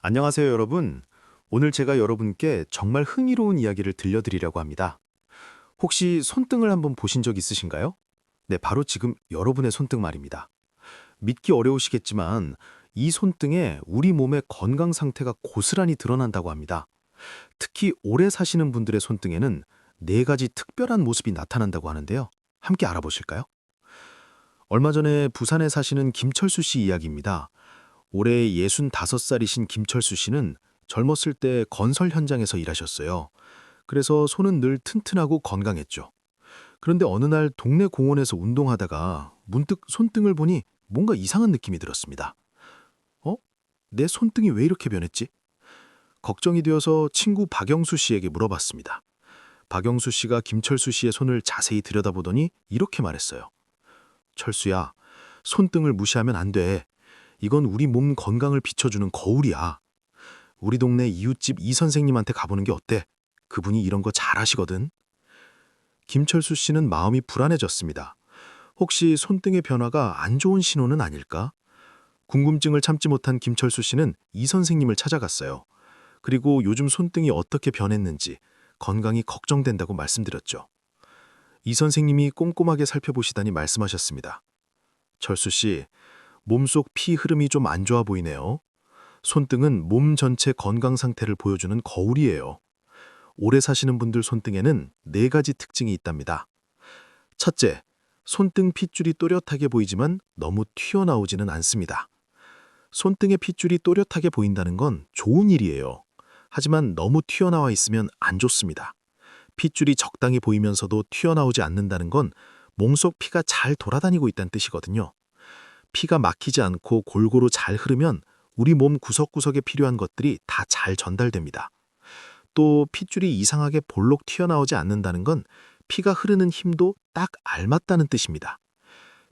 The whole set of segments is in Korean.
안녕하세요, 여러분. 오늘 제가 여러분께 정말 흥미로운 이야기를 들려드리려고 합니다. 혹시 손등을 한번 보신 적 있으신가요? 네, 바로 지금 여러분의 손등 말입니다. 믿기 어려우시겠지만 이 손등에 우리 몸의 건강 상태가 고스란히 드러난다고 합니다. 특히 오래 사시는 분들의 손등에는 네 가지 특별한 모습이 나타난다고 하는데요. 함께 알아보실까요? 얼마 전에 부산에 사시는 김철수 씨 이야기입니다. 올해 65살이신 김철수 씨는 젊었을 때 건설 현장에서 일하셨어요. 그래서 손은 늘 튼튼하고 건강했죠. 그런데 어느 날 동네 공원에서 운동하다가 문득 손등을 보니 뭔가 이상한 느낌이 들었습니다. 어? 내 손등이 왜 이렇게 변했지? 걱정이 되어서 친구 박영수 씨에게 물어봤습니다. 박영수 씨가 김철수 씨의 손을 자세히 들여다보더니 이렇게 말했어요. 철수야, 손등을 무시하면 안 돼. 이건 우리 몸 건강을 비춰주는 거울이야. 우리 동네 이웃집 이 선생님한테 가보는 게 어때? 그분이 이런 거 잘하시거든. 김철수 씨는 마음이 불안해졌습니다. 혹시 손등의 변화가 안 좋은 신호는 아닐까? 궁금증을 참지 못한 김철수 씨는 이 선생님을 찾아갔어요. 그리고 요즘 손등이 어떻게 변했는지 건강이 걱정된다고 말씀드렸죠. 이 선생님이 꼼꼼하게 살펴보시다니 말씀하셨습니다. 철수 씨, 몸속 피 흐름이 좀 안 좋아 보이네요. 손등은 몸 전체 건강 상태를 보여주는 거울이에요. 오래 사시는 분들 손등에는 네 가지 특징이 있답니다. 첫째, 손등 핏줄이 또렷하게 보이지만 너무 튀어나오지는 않습니다. 손등의 핏줄이 또렷하게 보인다는 건 좋은 일이에요. 하지만 너무 튀어나와 있으면 안 좋습니다. 핏줄이 적당히 보이면서도 튀어나오지 않는다는 건 몸속 피가 잘 돌아다니고 있다는 뜻이거든요. 피가 막히지 않고 골고루 잘 흐르면 우리 몸 구석구석에 필요한 것들이 다 잘 전달됩니다. 또 핏줄이 이상하게 볼록 튀어나오지 않는다는 건 피가 흐르는 힘도 딱 알맞다는 뜻입니다.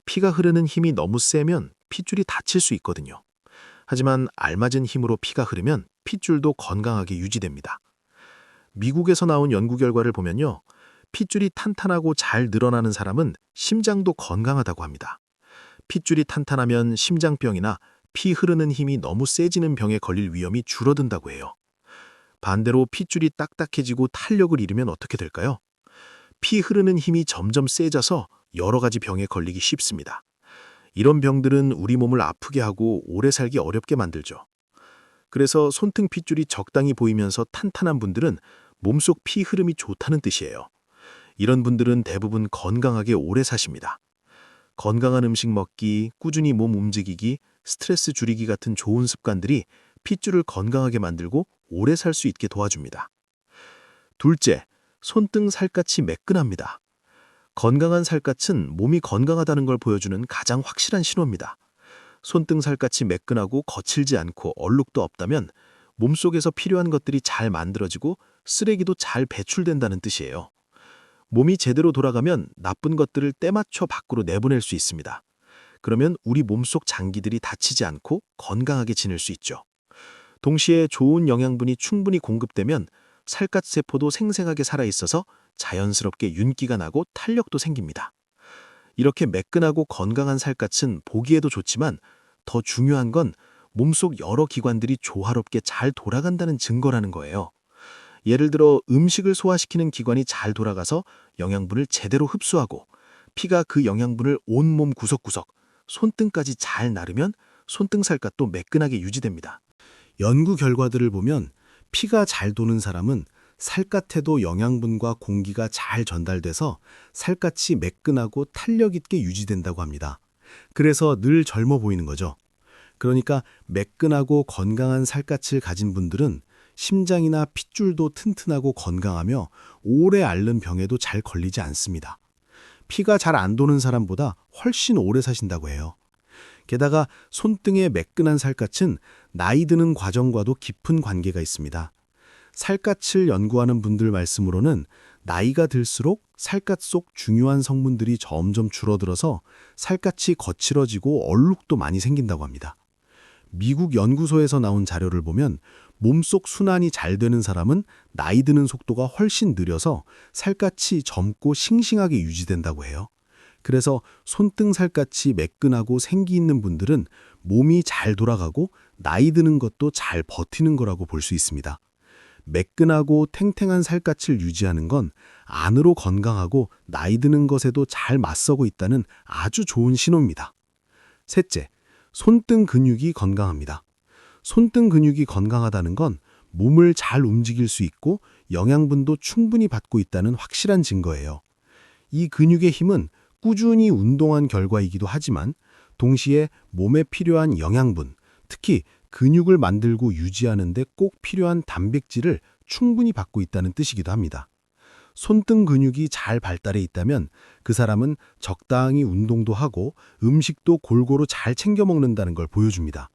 피가 흐르는 힘이 너무 세면 핏줄이 다칠 수 있거든요. 하지만 알맞은 힘으로 피가 흐르면 핏줄도 건강하게 유지됩니다. 미국에서 나온 연구 결과를 보면요. 핏줄이 탄탄하고 잘 늘어나는 사람은 심장도 건강하다고 합니다. 핏줄이 탄탄하면 심장병이나 피 흐르는 힘이 너무 세지는 병에 걸릴 위험이 줄어든다고 해요. 반대로 핏줄이 딱딱해지고 탄력을 잃으면 어떻게 될까요? 피 흐르는 힘이 점점 세져서 여러 가지 병에 걸리기 쉽습니다. 이런 병들은 우리 몸을 아프게 하고 오래 살기 어렵게 만들죠. 그래서 손등 핏줄이 적당히 보이면서 탄탄한 분들은 몸속 피 흐름이 좋다는 뜻이에요. 이런 분들은 대부분 건강하게 오래 사십니다. 건강한 음식 먹기, 꾸준히 몸 움직이기, 스트레스 줄이기 같은 좋은 습관들이 핏줄을 건강하게 만들고 오래 살 수 있게 도와줍니다. 둘째, 손등 살갗이 매끈합니다. 건강한 살갗은 몸이 건강하다는 걸 보여주는 가장 확실한 신호입니다. 손등 살갗이 매끈하고 거칠지 않고 얼룩도 없다면 몸속에서 필요한 것들이 잘 만들어지고 쓰레기도 잘 배출된다는 뜻이에요. 몸이 제대로 돌아가면 나쁜 것들을 때맞춰 밖으로 내보낼 수 있습니다. 그러면 우리 몸속 장기들이 다치지 않고 건강하게 지낼 수 있죠. 동시에 좋은 영양분이 충분히 공급되면 살갗 세포도 생생하게 살아있어서 자연스럽게 윤기가 나고 탄력도 생깁니다. 이렇게 매끈하고 건강한 살갗은 보기에도 좋지만 더 중요한 건 몸속 여러 기관들이 조화롭게 잘 돌아간다는 증거라는 거예요. 예를 들어 음식을 소화시키는 기관이 잘 돌아가서 영양분을 제대로 흡수하고 피가 그 영양분을 온몸 구석구석, 손등까지 잘 나르면 손등 살갗도 매끈하게 유지됩니다. 연구 결과들을 보면 피가 잘 도는 사람은 살갗에도 영양분과 공기가 잘 전달돼서 살갗이 매끈하고 탄력 있게 유지된다고 합니다. 그래서 늘 젊어 보이는 거죠. 그러니까 매끈하고 건강한 살갗을 가진 분들은 심장이나 핏줄도 튼튼하고 건강하며 오래 앓는 병에도 잘 걸리지 않습니다. 피가 잘 안 도는 사람보다 훨씬 오래 사신다고 해요. 게다가 손등의 매끈한 살갗은 나이 드는 과정과도 깊은 관계가 있습니다. 살갗을 연구하는 분들 말씀으로는 나이가 들수록 살갗 속 중요한 성분들이 점점 줄어들어서 살갗이 거칠어지고 얼룩도 많이 생긴다고 합니다. 미국 연구소에서 나온 자료를 보면 몸속 순환이 잘 되는 사람은 나이 드는 속도가 훨씬 느려서 살갗이 젊고 싱싱하게 유지된다고 해요. 그래서 손등 살갗이 매끈하고 생기 있는 분들은 몸이 잘 돌아가고 나이 드는 것도 잘 버티는 거라고 볼 수 있습니다. 매끈하고 탱탱한 살갗을 유지하는 건 안으로 건강하고 나이 드는 것에도 잘 맞서고 있다는 아주 좋은 신호입니다. 셋째, 손등 근육이 건강합니다. 손등 근육이 건강하다는 건 몸을 잘 움직일 수 있고 영양분도 충분히 받고 있다는 확실한 증거예요. 이 근육의 힘은 꾸준히 운동한 결과이기도 하지만 동시에 몸에 필요한 영양분, 특히 근육을 만들고 유지하는 데 꼭 필요한 단백질을 충분히 받고 있다는 뜻이기도 합니다. 손등 근육이 잘 발달해 있다면 그 사람은 적당히 운동도 하고 음식도 골고루 잘 챙겨 먹는다는 걸 보여줍니다.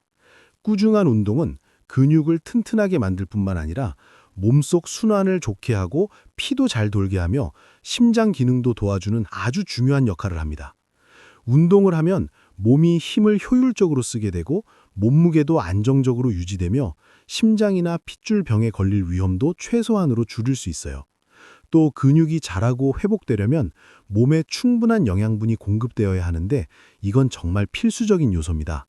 꾸준한 운동은 근육을 튼튼하게 만들 뿐만 아니라 몸속 순환을 좋게 하고 피도 잘 돌게 하며 심장 기능도 도와주는 아주 중요한 역할을 합니다. 운동을 하면 몸이 힘을 효율적으로 쓰게 되고 몸무게도 안정적으로 유지되며 심장이나 핏줄병에 걸릴 위험도 최소한으로 줄일 수 있어요. 또 근육이 자라고 회복되려면 몸에 충분한 영양분이 공급되어야 하는데 이건 정말 필수적인 요소입니다.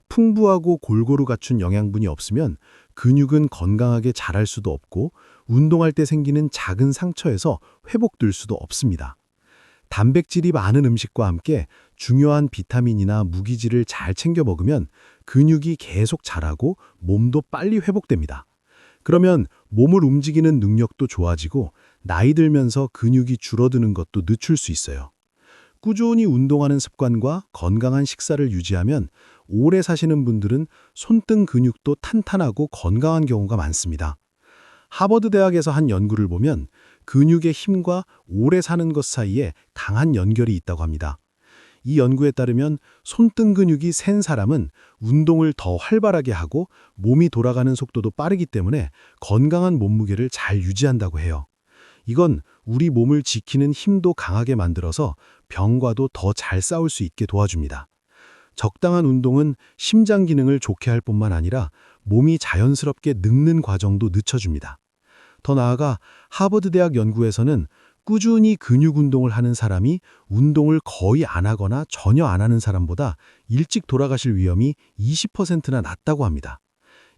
풍부하고 골고루 갖춘 영양분이 없으면 근육은 건강하게 자랄 수도 없고 운동할 때 생기는 작은 상처에서 회복될 수도 없습니다. 단백질이 많은 음식과 함께 중요한 비타민이나 무기질을 잘 챙겨 먹으면 근육이 계속 자라고 몸도 빨리 회복됩니다. 그러면 몸을 움직이는 능력도 좋아지고 나이 들면서 근육이 줄어드는 것도 늦출 수 있어요. 꾸준히 운동하는 습관과 건강한 식사를 유지하면 오래 사시는 분들은 손등 근육도 탄탄하고 건강한 경우가 많습니다. 하버드 대학에서 한 연구를 보면 근육의 힘과 오래 사는 것 사이에 강한 연결이 있다고 합니다. 이 연구에 따르면 손등 근육이 센 사람은 운동을 더 활발하게 하고 몸이 돌아가는 속도도 빠르기 때문에 건강한 몸무게를 잘 유지한다고 해요. 이건 우리 몸을 지키는 힘도 강하게 만들어서 병과도 더 잘 싸울 수 있게 도와줍니다. 적당한 운동은 심장 기능을 좋게 할 뿐만 아니라 몸이 자연스럽게 늙는 과정도 늦춰줍니다. 더 나아가 하버드 대학 연구에서는 꾸준히 근육 운동을 하는 사람이 운동을 거의 안 하거나 전혀 안 하는 사람보다 일찍 돌아가실 위험이 20%나 낮다고 합니다.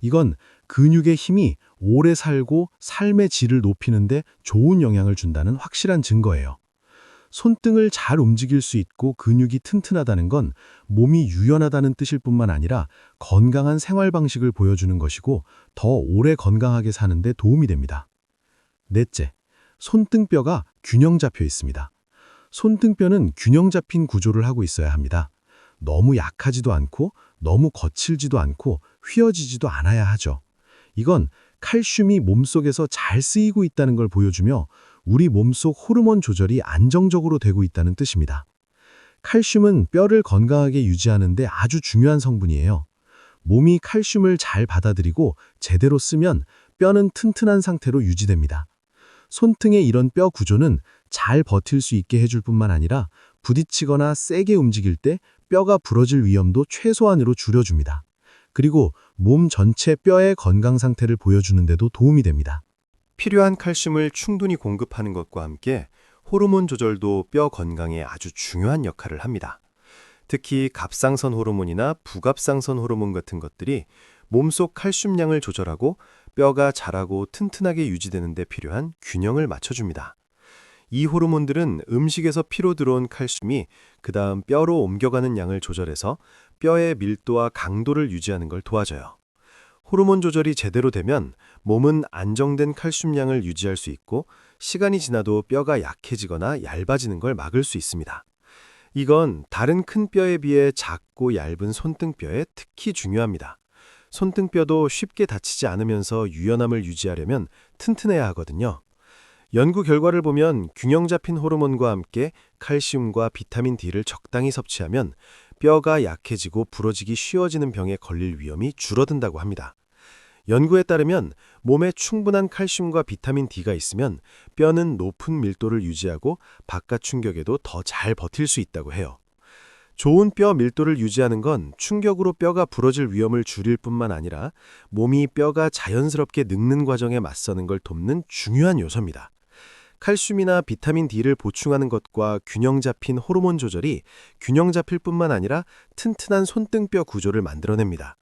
이건 근육의 힘이 오래 살고 삶의 질을 높이는 데 좋은 영향을 준다는 확실한 증거예요. 손등을 잘 움직일 수 있고 근육이 튼튼하다는 건 몸이 유연하다는 뜻일 뿐만 아니라 건강한 생활 방식을 보여주는 것이고 더 오래 건강하게 사는 데 도움이 됩니다. 넷째, 손등뼈가 균형 잡혀 있습니다. 손등뼈는 균형 잡힌 구조를 하고 있어야 합니다. 너무 약하지도 않고 너무 거칠지도 않고 휘어지지도 않아야 하죠. 이건 칼슘이 몸속에서 잘 쓰이고 있다는 걸 보여주며 우리 몸속 호르몬 조절이 안정적으로 되고 있다는 뜻입니다. 칼슘은 뼈를 건강하게 유지하는 데 아주 중요한 성분이에요. 몸이 칼슘을 잘 받아들이고 제대로 쓰면 뼈는 튼튼한 상태로 유지됩니다. 손등의 이런 뼈 구조는 잘 버틸 수 있게 해줄 뿐만 아니라 부딪히거나 세게 움직일 때 뼈가 부러질 위험도 최소한으로 줄여줍니다. 그리고 몸 전체 뼈의 건강 상태를 보여주는 데도 도움이 됩니다. 필요한 칼슘을 충분히 공급하는 것과 함께 호르몬 조절도 뼈 건강에 아주 중요한 역할을 합니다. 특히 갑상선 호르몬이나 부갑상선 호르몬 같은 것들이 몸속 칼슘량을 조절하고 뼈가 자라고 튼튼하게 유지되는 데 필요한 균형을 맞춰줍니다. 이 호르몬들은 음식에서 피로 들어온 칼슘이 그 다음 뼈로 옮겨가는 양을 조절해서 뼈의 밀도와 강도를 유지하는 걸 도와줘요. 호르몬 조절이 제대로 되면 몸은 안정된 칼슘량을 유지할 수 있고 시간이 지나도 뼈가 약해지거나 얇아지는 걸 막을 수 있습니다. 이건 다른 큰 뼈에 비해 작고 얇은 손등뼈에 특히 중요합니다. 손등뼈도 쉽게 다치지 않으면서 유연함을 유지하려면 튼튼해야 하거든요. 연구 결과를 보면 균형 잡힌 호르몬과 함께 칼슘과 비타민 D를 적당히 섭취하면 뼈가 약해지고 부러지기 쉬워지는 병에 걸릴 위험이 줄어든다고 합니다. 연구에 따르면 몸에 충분한 칼슘과 비타민 D가 있으면 뼈는 높은 밀도를 유지하고 바깥 충격에도 더 잘 버틸 수 있다고 해요. 좋은 뼈 밀도를 유지하는 건 충격으로 뼈가 부러질 위험을 줄일 뿐만 아니라 몸이 뼈가 자연스럽게 늙는 과정에 맞서는 걸 돕는 중요한 요소입니다. 칼슘이나 비타민 D를 보충하는 것과 균형 잡힌 호르몬 조절이 균형 잡힐 뿐만 아니라 튼튼한 손등뼈 구조를 만들어냅니다.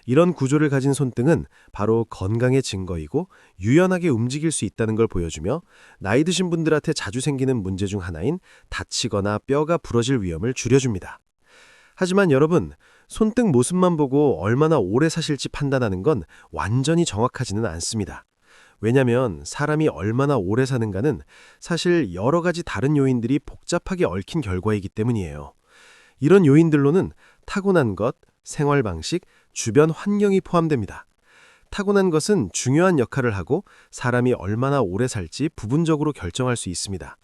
이런 구조를 가진 손등은 바로 건강의 증거이고 유연하게 움직일 수 있다는 걸 보여주며 나이 드신 분들한테 자주 생기는 문제 중 하나인 다치거나 뼈가 부러질 위험을 줄여줍니다. 하지만 여러분, 손등 모습만 보고 얼마나 오래 사실지 판단하는 건 완전히 정확하지는 않습니다. 왜냐하면 사람이 얼마나 오래 사는가는 사실 여러 가지 다른 요인들이 복잡하게 얽힌 결과이기 때문이에요. 이런 요인들로는 타고난 것, 생활 방식, 주변 환경이 포함됩니다. 타고난 것은 중요한 역할을 하고 사람이 얼마나 오래 살지 부분적으로 결정할 수 있습니다.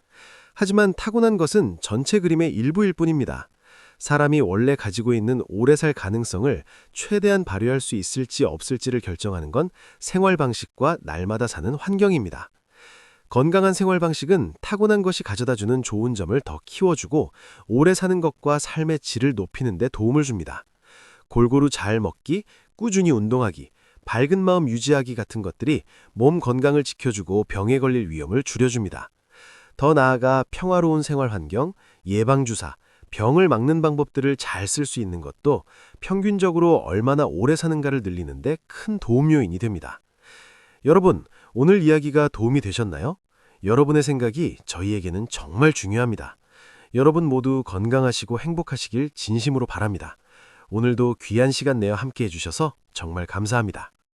하지만 타고난 것은 전체 그림의 일부일 뿐입니다. 사람이 원래 가지고 있는 오래 살 가능성을 최대한 발휘할 수 있을지 없을지를 결정하는 건 생활 방식과 날마다 사는 환경입니다. 건강한 생활 방식은 타고난 것이 가져다주는 좋은 점을 더 키워주고 오래 사는 것과 삶의 질을 높이는 데 도움을 줍니다. 골고루 잘 먹기, 꾸준히 운동하기, 밝은 마음 유지하기 같은 것들이 몸 건강을 지켜주고 병에 걸릴 위험을 줄여줍니다. 더 나아가 평화로운 생활 환경, 예방주사, 병을 막는 방법들을 잘 쓸 수 있는 것도 평균적으로 얼마나 오래 사는가를 늘리는 데 큰 도움 요인이 됩니다. 여러분, 오늘 이야기가 도움이 되셨나요? 여러분의 생각이 저희에게는 정말 중요합니다. 여러분 모두 건강하시고 행복하시길 진심으로 바랍니다. 오늘도 귀한 시간 내어 함께 해주셔서 정말 감사합니다.